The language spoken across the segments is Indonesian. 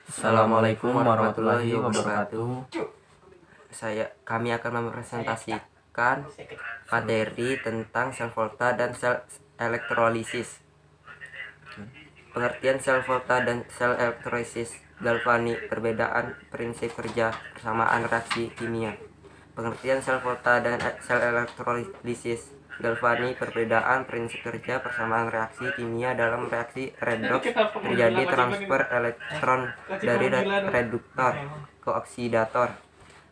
Assalamualaikum warahmatullahi wabarakatuh. Kami akan mempresentasikan materi tentang sel volta dan sel elektrolisis. Pengertian sel volta dan sel elektrolisis. Galvani, perbedaan prinsip kerja persamaan reaksi kimia. Pengertian sel volta dan sel elektrolisis. Galvani, perbedaan prinsip kerja persamaan reaksi kimia. Dalam reaksi redoks terjadi transfer elektron dari reduktor ke oksidator.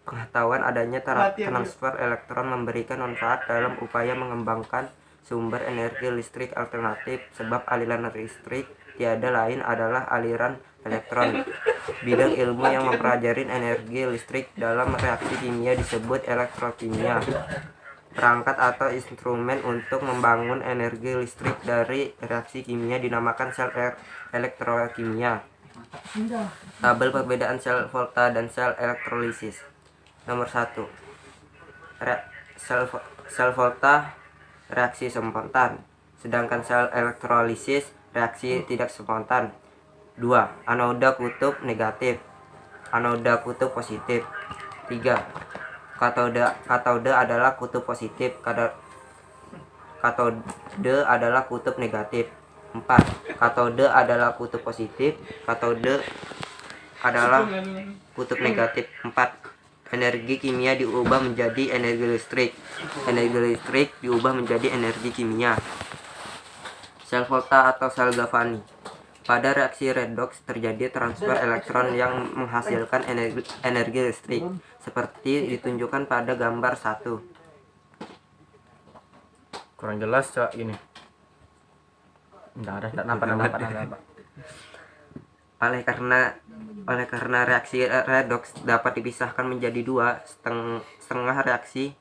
Pengetahuan adanya transfer elektron memberikan manfaat dalam upaya mengembangkan sumber energi listrik alternatif, sebab aliran listrik tiada lain adalah aliran elektron. Bidang ilmu yang mempelajari energi listrik dalam reaksi kimia disebut elektrokimia. Perangkat atau instrumen untuk membangun energi listrik dari reaksi kimia dinamakan sel elektrokimia. Tabel perbedaan sel volta dan sel elektrolisis. Nomor 1. Sel volta reaksi spontan, sedangkan sel elektrolisis reaksi tidak spontan. 2. Anoda kutub negatif, anoda kutub positif. 3. Katode adalah kutub positif, katode adalah kutub negatif. 4. Katode adalah kutub positif, katode adalah kutub negatif. 4. Energi kimia diubah menjadi energi listrik, energi listrik diubah menjadi energi kimia. Sel volta atau sel Galvani. Pada reaksi redoks terjadi transfer elektron yang menghasilkan energi listrik, seperti ditunjukkan pada gambar 1. Kurang jelas Cak ini. Enggak nampak. Oleh karena reaksi redoks dapat dipisahkan menjadi dua setengah reaksi,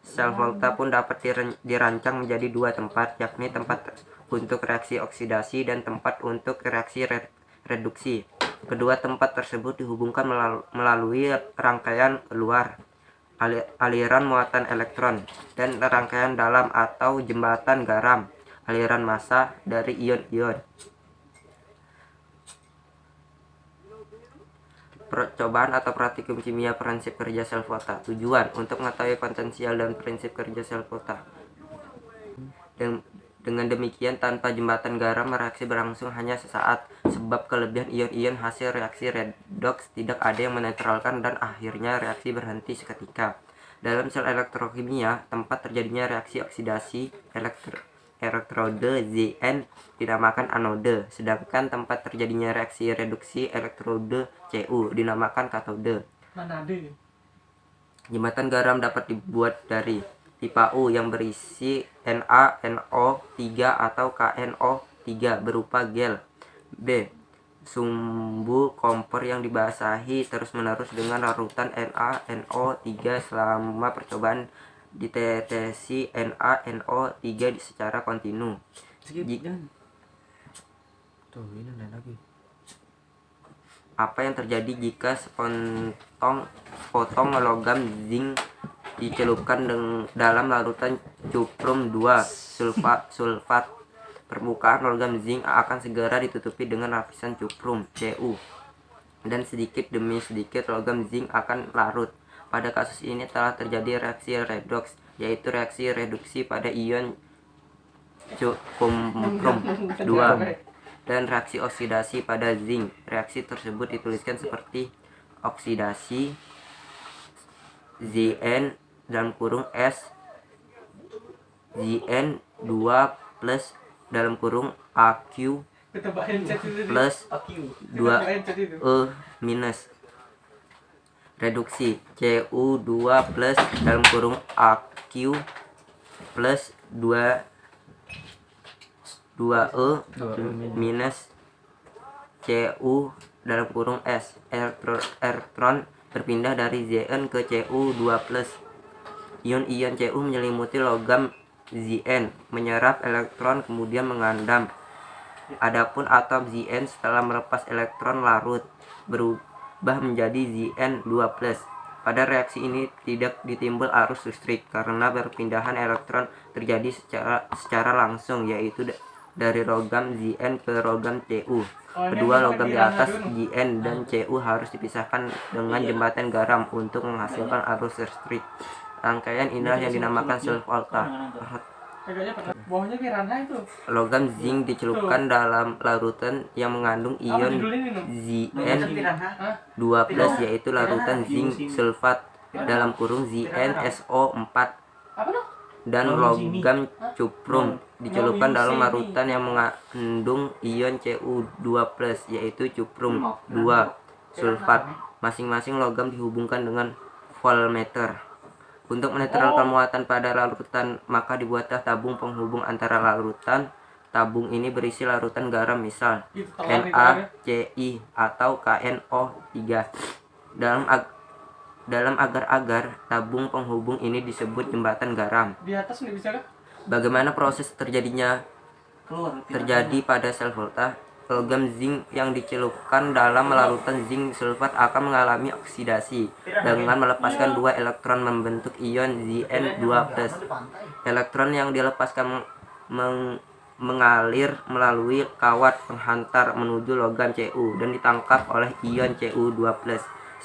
sel volta pun dapat dirancang menjadi dua tempat, yakni tempat untuk reaksi oksidasi dan tempat untuk reaksi reduksi. Kedua tempat tersebut dihubungkan melalui rangkaian luar, aliran muatan elektron, dan rangkaian dalam atau jembatan garam, aliran massa dari ion-ion. Percobaan atau praktikum kimia prinsip kerja sel volta. Tujuan untuk mengetahui potensial dan prinsip kerja sel volta. Dengan demikian, tanpa jembatan garam, reaksi berlangsung hanya sesaat, sebab kelebihan ion-ion hasil reaksi redoks tidak ada yang menetralkan dan akhirnya reaksi berhenti seketika. Dalam sel elektrokimia, tempat terjadinya reaksi oksidasi elektrode Zn dinamakan anode, sedangkan tempat terjadinya reaksi reduksi elektrode Cu dinamakan katode. Jembatan garam dapat dibuat dari pipa U yang berisi NaNO3 atau KNO3 berupa gel. B. Sumbu kompor yang dibasahi terus-menerus dengan larutan NaNO3 selama percobaan ditetesi NaNO3 secara kontinu. Apa yang terjadi jika sepotong logam zinc dicelupkan dalam larutan cuprum 2 sulfat? Permukaan logam zinc akan segera ditutupi dengan lapisan cuprum Cu, dan sedikit demi sedikit logam zinc akan larut. Pada kasus ini telah terjadi reaksi redoks, yaitu reaksi reduksi pada ion cuprum 2, dan reaksi oksidasi pada zinc. Reaksi tersebut dituliskan seperti oksidasi Zn dalam kurung S Zn 2 plus dalam kurung Aq plus 2E minus. Reduksi Cu2 plus dalam kurung Aq plus 2E minus Cu dalam kurung S. Elektron berpindah dari Zn ke Cu2 plus. Ion-ion Cu menyelimuti logam Zn, menyerap elektron kemudian mengandam. Adapun atom Zn setelah melepas elektron larut berubah menjadi Zn2 plus. Pada reaksi ini tidak ditimbul arus listrik karena perpindahan elektron terjadi secara langsung, yaitu dari logam Zn ke logam Cu. Kedua logam di atas Zn dan Cu harus dipisahkan dengan jembatan garam untuk menghasilkan arus listrik. Rangkaian inilah yang dinamakan sel volta. Logam zinc dicelupkan dalam larutan yang mengandung ion Zn2+, yaitu larutan zinc sulfat dalam kurung ZnSO4, dan logam cuprum dicelupkan dalam larutan yang mengandung ion Cu2+, yaitu cuprum 2 sulfat. Masing-masing logam dihubungkan dengan voltmeter. Untuk menetralkan muatan pada larutan, maka dibuatlah tabung penghubung antara larutan. Tabung ini berisi larutan garam, misal NaCl atau KNO3. Dalam agar-agar tabung penghubung ini disebut jembatan garam. Bagaimana proses terjadi pada sel volta? Logam zinc yang dicelupkan dalam larutan zinc sulfat akan mengalami oksidasi dengan melepaskan 2 elektron membentuk ion Zn2+. Elektron yang dilepaskan mengalir melalui kawat penghantar menuju logam Cu dan ditangkap oleh ion Cu2+,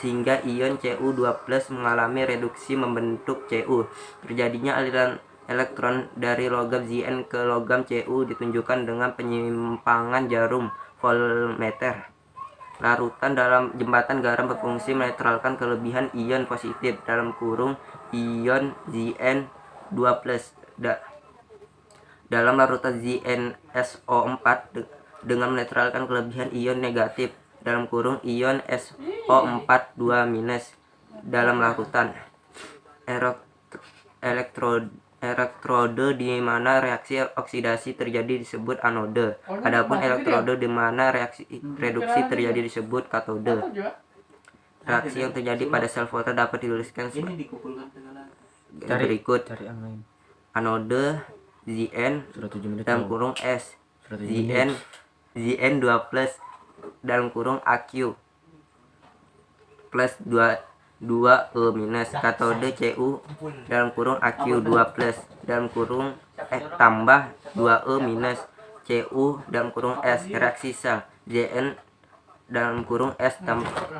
sehingga ion Cu2+ mengalami reduksi membentuk Cu. Terjadinya aliran elektron dari logam Zn ke logam Cu ditunjukkan dengan penyimpangan jarum voltmeter. Larutan dalam jembatan garam berfungsi menetralkan kelebihan ion positif dalam kurung ion Zn2+. Dalam larutan ZnSO4 dengan menetralkan kelebihan ion negatif dalam kurung ion SO4 2- dalam larutan elektrode di mana reaksi oksidasi terjadi disebut anode. Adapun elektrode di mana reduksi terjadi disebut katode. Reaksi yang terjadi pada sel volta dapat dituliskan berikut. Anode Zn dalam kurung S, Zn2+ dalam kurung Aq plus 2E-, katode Cu dalam kurung Aq2+ dalam kurung tambah 2E-, Cu dalam kurung S. Reaksi sel Zn dalam kurung S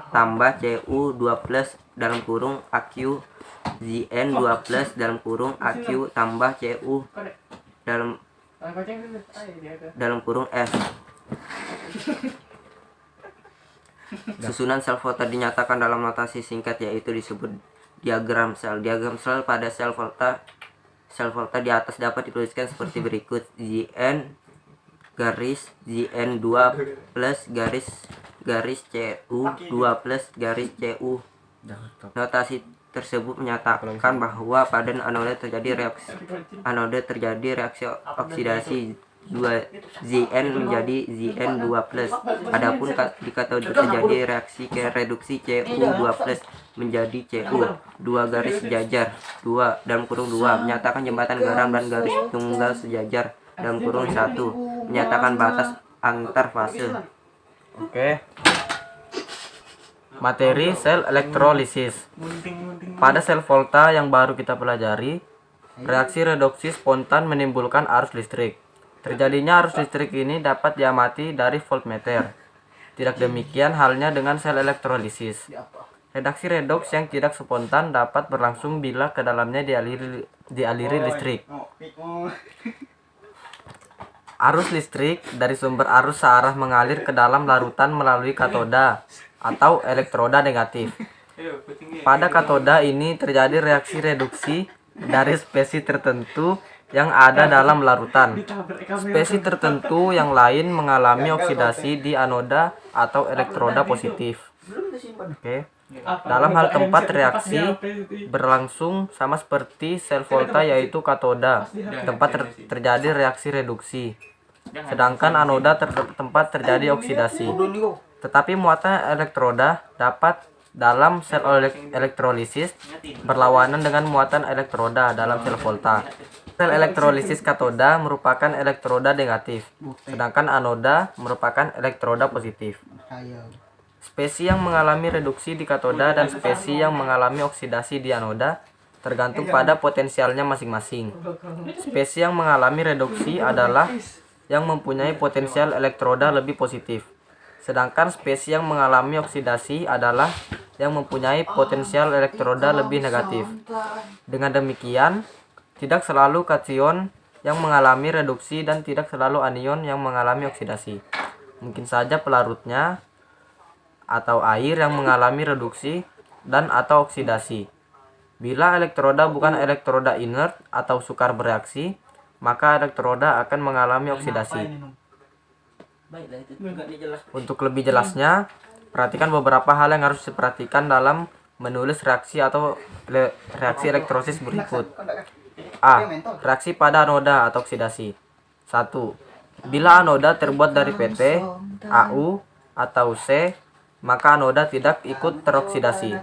tambah Cu2+ dalam kurung Aq, Zn2+ dalam kurung Aq tambah Cu dalam kurung S. Susunan sel volta dinyatakan dalam notasi singkat, yaitu disebut diagram sel. Diagram sel pada sel volta di atas dapat dituliskan seperti berikut: Zn garis Zn2 plus garis Cu2 plus garis Cu. Notasi tersebut menyatakan bahwa pada anode terjadi reaksi oksidasi 2 Zn menjadi Zn2+. Adapun di katode terjadi reaksi reduksi Cu2+ menjadi Cu. 2 garis sejajar 2 dalam kurung 2 menyatakan jembatan garam, dan garis tunggal sejajar dalam kurung 1 menyatakan batas antar fase. Oke. Materi sel elektrolisis. Pada sel volta yang baru kita pelajari, reaksi reduksi spontan menimbulkan arus listrik. Terjadinya arus listrik ini dapat diamati dari voltmeter. Tidak demikian halnya dengan sel elektrolisis. Reaksi redoks yang tidak spontan dapat berlangsung bila ke dalamnya dialiri listrik. Arus listrik dari sumber arus searah mengalir ke dalam larutan melalui katoda atau elektroda negatif. Pada katoda ini terjadi reaksi reduksi dari spesies tertentu yang ada dalam larutan. Spesies tertentu yang lain mengalami oksidasi di anoda atau elektroda positif. Oke. Dalam hal tempat reaksi berlangsung sama seperti sel volta, yaitu katoda, tempat terjadi reaksi reduksi. Sedangkan anoda tempat terjadi oksidasi. Tetapi muatan elektroda dapat dalam sel elektrolisis berlawanan dengan muatan elektroda dalam sel volta. Sel elektrolisis katoda merupakan elektroda negatif, sedangkan anoda merupakan elektroda positif. Spesies yang mengalami reduksi di katoda dan spesies yang mengalami oksidasi di anoda tergantung pada potensialnya masing-masing. Spesies yang mengalami reduksi adalah yang mempunyai potensial elektroda lebih positif. Sedangkan spesies yang mengalami oksidasi adalah yang mempunyai potensial elektroda lebih negatif. Dengan demikian, tidak selalu kation yang mengalami reduksi dan tidak selalu anion yang mengalami oksidasi. Mungkin saja pelarutnya atau air yang mengalami reduksi dan atau oksidasi. Bila elektroda bukan elektroda inert atau sukar bereaksi, maka elektroda akan mengalami oksidasi. Untuk lebih jelasnya, perhatikan beberapa hal yang harus diperhatikan dalam menulis reaksi atau reaksi elektrolisis berikut. A. Reaksi pada anoda atau oksidasi. 1. Bila anoda terbuat dari PT, AU, atau C, maka anoda tidak ikut teroksidasi.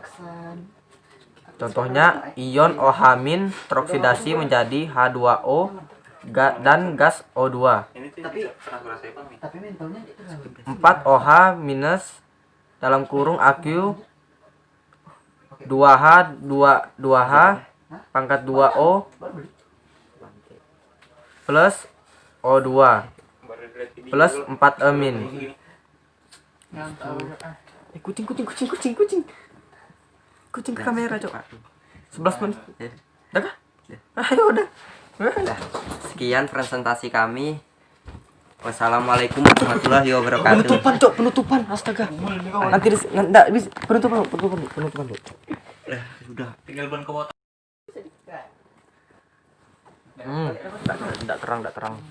Contohnya, ion OH- teroksidasi menjadi H2O dan gas O2. 4 OH- dalam kurung AQ 2H 2O plus O2 plus 4 amin. Kucing ke kamera, Cok. 11 menit. Udah kah? Ayo udah. Sekian presentasi kami. Wassalamualaikum warahmatullahi wabarakatuh. Penutupan, Cok, penutupan. Astaga. Nanti enggak bisa penutupan dulu. Sudah. Tinggal ban ke motor. Enggak terang.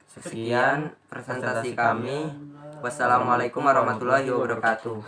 Sekian presentasi kami. Wassalamualaikum warahmatullahi wabarakatuh.